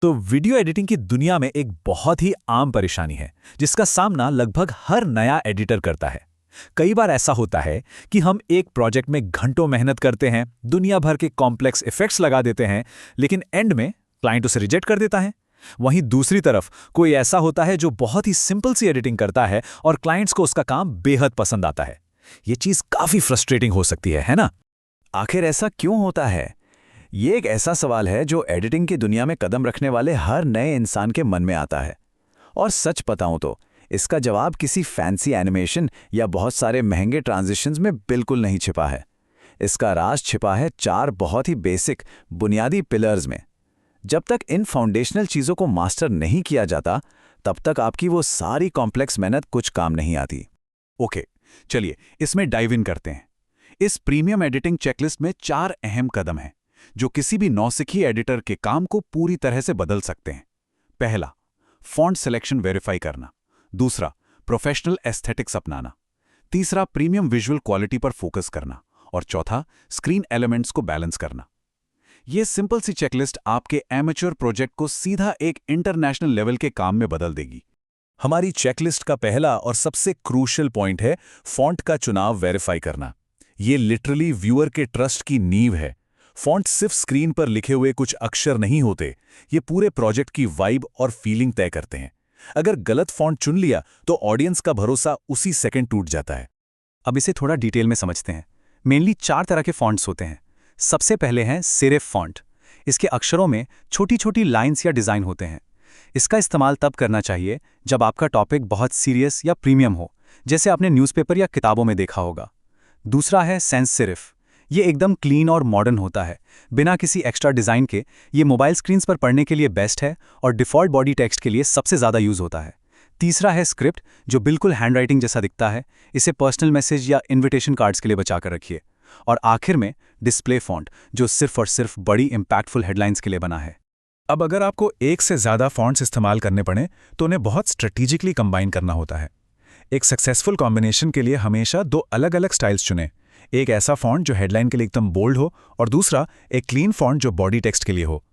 तो video editing की दुनिया में एक बहुत ही आम परेशानी है जिसका सामना लगभग हर नया एडिटर करता है। कई बार ऐसा होता है कि हम एक प्रोजेक्ट में घंटों मेहनत करते हैं, दुनिया भर के कॉम्प्लेक्स इफेक्ट्स लगा देते हैं, लेकिन एंड में क्लाइंट उसे रिजेक्ट कर देता है। वहीं दूसरी तरफ कोई ऐसा होता है जो बहुत ही सिंपल सी एडिटिंग करता है और क्लाइंट्स को उसका काम बेहद पसंद आता है। ये चीज़ काफ़ी फ्रस्ट्रेटिंग हो सकती है ना? आखिर ऐसा क्यों होता है? ये एक ऐसा सवाल है जो एडिटिंग की दुनिया में कदम रखने वाले हर नए इंसान के मन में आता है। और सच बताऊं तो इसका जवाब किसी फैंसी एनिमेशन या बहुत सारे महंगे ट्रांजिशंस में बिल्कुल नहीं छिपा है। इसका राज छिपा है 4 बहुत ही बेसिक बुनियादी पिलर्स में। जब तक इन फाउंडेशनल चीज़ों को मास्टर नहीं किया जाता, तब तक आपकी वो सारी कॉम्प्लेक्स मेहनत कुछ काम नहीं आती। ओके, चलिए इसमें डाइव इन करते हैं। इस प्रीमियम एडिटिंग चेकलिस्ट में 4 अहम कदम हैं जो किसी भी नौसिखी एडिटर के काम को पूरी तरह से बदल सकते हैं। पहला, फॉन्ट सिलेक्शन वेरीफाई करना। दूसरा, प्रोफेशनल एस्थेटिक्स अपनाना। तीसरा, प्रीमियम विजुअल क्वालिटी पर फोकस करना। और चौथा, स्क्रीन एलिमेंट्स को बैलेंस करना। ये सिंपल सी चेकलिस्ट आपके एमेच्योर प्रोजेक्ट को सीधा एक इंटरनेशनल लेवल के काम में बदल देगी। हमारी चेकलिस्ट का पहला और सबसे क्रूशियल पॉइंट है फॉन्ट का चुनाव वेरीफाई करना। ये लिटरली व्यूअर के ट्रस्ट की नींव है। फॉन्ट सिर्फ स्क्रीन पर लिखे हुए कुछ अक्षर नहीं होते, ये पूरे प्रोजेक्ट की वाइब और फीलिंग तय करते हैं। अगर गलत फॉन्ट चुन लिया तो ऑडियंस का भरोसा उसी सेकंड टूट जाता है। अब इसे थोड़ा डिटेल में समझते हैं। मेनली 4 तरह के फॉन्ट्स होते हैं। सबसे पहले हैं सेरिफ फॉन्ट। इसके अक्षरों में छोटी छोटी लाइंस या डिज़ाइन होते हैं। इसका इस्तेमाल तब करना चाहिए जब आपका टॉपिक बहुत सीरियस या प्रीमियम हो, जैसे आपने न्यूज़पेपर या किताबों में देखा होगा। दूसरा है सेंस सेरिफ। ये एकदम क्लीन और मॉडर्न होता है, बिना किसी एक्स्ट्रा डिज़ाइन के। ये मोबाइल स्क्रीन्स पर पढ़ने के लिए बेस्ट है और डिफ़ॉल्ट बॉडी टेक्स्ट के लिए सबसे ज़्यादा यूज़ होता है। तीसरा है स्क्रिप्ट, जो बिल्कुल हैंडराइटिंग जैसा दिखता है। इसे पर्सनल मैसेज या इन्विटेशन कार्ड्स के लिए बचा कर रखिए। और आखिर में डिस्प्ले फॉन्ट, जो सिर्फ और सिर्फ बड़ी इंपैक्टफुल हेडलाइंस के लिए बना है। अब अगर आपको एक से ज़्यादा फॉन्ट्स इस्तेमाल करने पड़े तो उन्हें बहुत स्ट्रेटेजिकली कंबाइन करना होता है। एक सक्सेसफुल कॉम्बिनेशन के लिए हमेशा 2 अलग अलग स्टाइल्स चुनें। एक ऐसा फॉन्ट जो हेडलाइन के लिए एकदम बोल्ड हो और दूसरा एक क्लीन फॉन्ट जो बॉडी टेक्स्ट के लिए हो।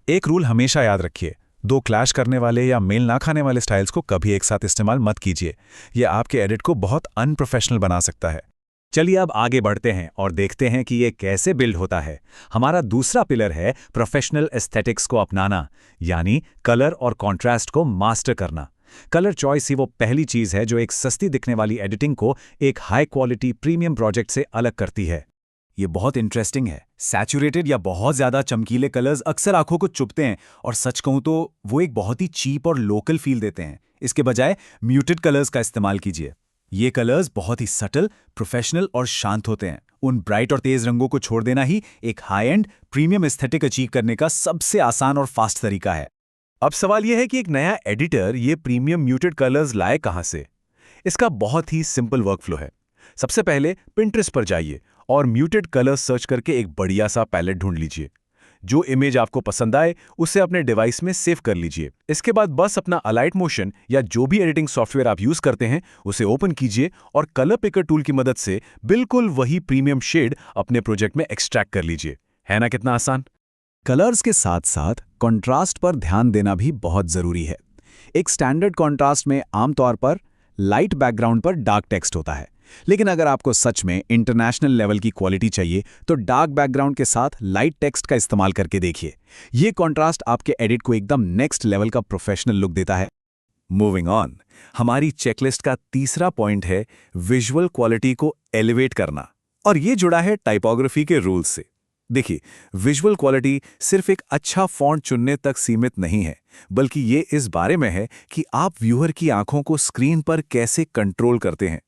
एक रूल हमेशा याद रखिए, 2 क्लैश करने वाले या मेल ना खाने वाले स्टाइल्स को कभी एक साथ इस्तेमाल मत कीजिए। यह आपके एडिट को बहुत अनप्रोफेशनल बना सकता है। चलिए अब आगे बढ़ते हैं और देखते हैं कि ये कैसे बिल्ड होता है। हमारा दूसरा पिलर है प्रोफेशनल एस्थेटिक्स को अपनाना, यानी कलर और कॉन्ट्रास्ट को मास्टर करना। कलर चॉइस ही वो पहली चीज़ है जो एक सस्ती दिखने वाली एडिटिंग को एक हाई क्वालिटी प्रीमियम प्रोजेक्ट से अलग करती है। ये बहुत इंटरेस्टिंग है। सैचुरेटेड या बहुत ज़्यादा चमकीले कलर्स अक्सर आंखों को चुभते हैं और सच कहूँ तो वो एक बहुत ही चीप और लोकल फील देते हैं। इसके बजाय म्यूटेड कलर्स का इस्तेमाल कीजिए। ये कलर्स बहुत ही सटल, प्रोफेशनल और शांत होते हैं। उन ब्राइट और तेज रंगों को छोड़ देना ही एक high and premium aesthetic achieve करने का सबसे आसान और फास्ट तरीका है। अब सवाल यह है कि एक नया एडिटर ये प्रीमियम म्यूटेड कलर्स लाए कहाँ से? इसका बहुत ही सिंपल वर्कफ्लो है। सबसे पहले पिंटरेस्ट पर जाइए और म्यूटेड कलर्स सर्च करके एक बढ़िया सा पैलेट ढूंढ लीजिए। जो इमेज आपको पसंद आए उसे अपने डिवाइस में सेव कर लीजिए। इसके बाद बस अपना अलाइट मोशन या जो भी एडिटिंग सॉफ्टवेयर आप यूज करते हैं उसे ओपन कीजिए और कलर पिकर टूल की मदद से बिल्कुल वही प्रीमियम शेड अपने प्रोजेक्ट में एक्सट्रैक्ट कर लीजिए। है ना कितना आसान? कलर्स के साथ साथ कॉन्ट्रास्ट पर ध्यान देना भी बहुत ज़रूरी है। एक स्टैंडर्ड कॉन्ट्रास्ट में आमतौर पर लाइट बैकग्राउंड पर डार्क टेक्स्ट होता है, लेकिन अगर आपको सच में इंटरनेशनल लेवल की क्वालिटी चाहिए तो डार्क बैकग्राउंड के साथ लाइट टेक्स्ट का इस्तेमाल करके देखिए। ये कॉन्ट्रास्ट आपके एडिट को एकदम नेक्स्ट लेवल का प्रोफेशनल लुक देता है। मूविंग ऑन, हमारी चेकलिस्ट का तीसरा पॉइंट है विजुअल क्वालिटी को एलिवेट करना, और ये जुड़ा है टाइपोग्राफी के रूल्स से। देखिए, विजुअल क्वालिटी सिर्फ एक अच्छा फॉन्ट चुनने तक सीमित नहीं है, बल्कि ये इस बारे में है कि आप व्यूअर की आंखों को स्क्रीन पर कैसे कंट्रोल करते हैं।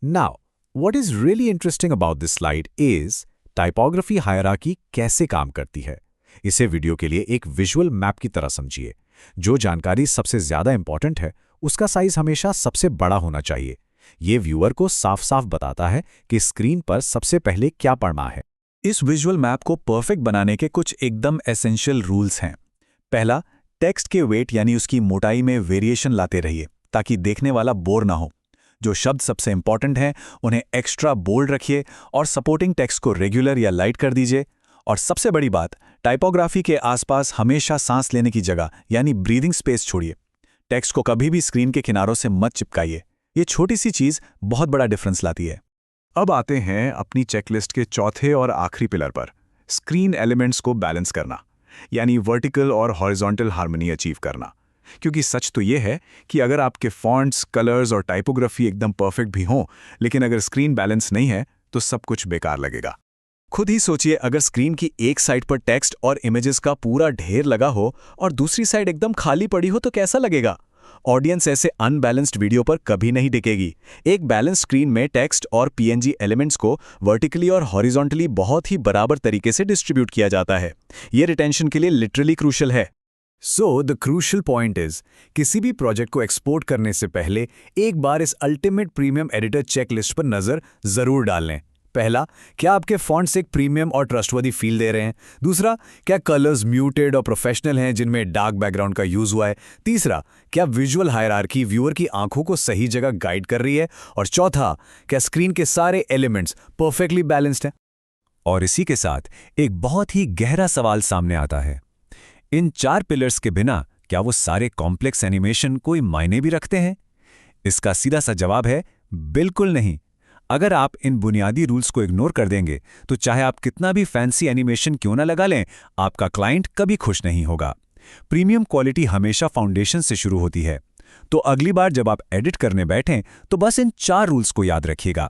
Now, what is really interesting about this slide is typography hierarchy कैसे काम करती है। इसे वीडियो के लिए एक विजुअल मैप की तरह समझिए। जो जानकारी सबसे ज़्यादा इंपॉर्टेंट है उसका साइज हमेशा सबसे बड़ा होना चाहिए। ये व्यूअर को साफ साफ बताता है कि स्क्रीन पर सबसे पहले क्या पढ़ना है। इस विजुअल मैप को परफेक्ट बनाने के कुछ एकदम एसेंशियल रूल्स हैं। पहला, टेक्स्ट के वेट यानी उसकी मोटाई में वेरिएशन लाते रहिए ताकि देखने वाला बोर ना हो। जो शब्द सबसे इंपॉर्टेंट हैं उन्हें एक्स्ट्रा बोल्ड रखिए और सपोर्टिंग टेक्स्ट को रेगुलर या लाइट कर दीजिए। और सबसे बड़ी बात, टाइपोग्राफी के आसपास हमेशा सांस लेने की जगह यानी ब्रीदिंग स्पेस छोड़िए। टेक्स्ट को कभी भी स्क्रीन के किनारों से मत चिपकाइए। ये छोटी सी चीज़ बहुत बड़ा डिफरेंस लाती है। अब आते हैं अपनी चेकलिस्ट के चौथे और आखिरी पिलर पर, स्क्रीन एलिमेंट्स को बैलेंस करना, यानी वर्टिकल और हॉरिजॉन्टल हार्मनी अचीव करना। क्योंकि सच तो ये है कि अगर आपके फॉन्ट्स, कलर्स और टाइपोग्राफी एकदम परफेक्ट भी हों, लेकिन अगर स्क्रीन बैलेंस नहीं है तो सब कुछ बेकार लगेगा। खुद ही सोचिए, अगर स्क्रीन की एक साइड पर टेक्स्ट और इमेजेस का पूरा ढेर लगा हो और दूसरी साइड एकदम खाली पड़ी हो तो कैसा लगेगा? ऑडियंस ऐसे अनबैलेंस्ड वीडियो पर कभी नहीं टिकेगी। एक बैलेंस स्क्रीन में टेक्स्ट और पीएनजी एलिमेंट्स को वर्टिकली और हॉरिजॉन्टली बहुत ही बराबर तरीके से डिस्ट्रीब्यूट किया जाता है। ये रिटेंशन के लिए लिटरली क्रूशियल है। So the crucial point is, किसी भी प्रोजेक्ट को एक्सपोर्ट करने से पहले एक बार इस अल्टीमेट प्रीमियम एडिटर चेकलिस्ट पर नजर जरूर डाल लें। पहला, क्या आपके फॉन्ट्स एक प्रीमियम और ट्रस्टवर्दी फील दे रहे हैं? दूसरा, क्या कलर्स म्यूटेड और प्रोफेशनल हैं जिनमें डार्क बैकग्राउंड का यूज हुआ है? तीसरा, क्या विजुअल हायरार्की व्यूअर की आंखों को सही जगह गाइड कर रही है? और चौथा, क्या स्क्रीन के सारे एलिमेंट्स परफेक्टली बैलेंस्ड हैं? और इसी के साथ एक बहुत ही गहरा सवाल सामने आता है, इन 4 पिलर्स के बिना क्या वो सारे कॉम्प्लेक्स एनिमेशन कोई मायने भी रखते हैं? इसका सीधा सा जवाब है बिल्कुल नहीं। अगर आप इन बुनियादी रूल्स को इग्नोर कर देंगे तो चाहे आप कितना भी फैंसी एनिमेशन क्यों ना लगा लें, आपका क्लाइंट कभी खुश नहीं होगा। प्रीमियम क्वालिटी हमेशा फाउंडेशन से शुरू होती है। तो अगली बार जब आप एडिट करने बैठें तो बस इन 4 रूल्स को याद रखिएगा।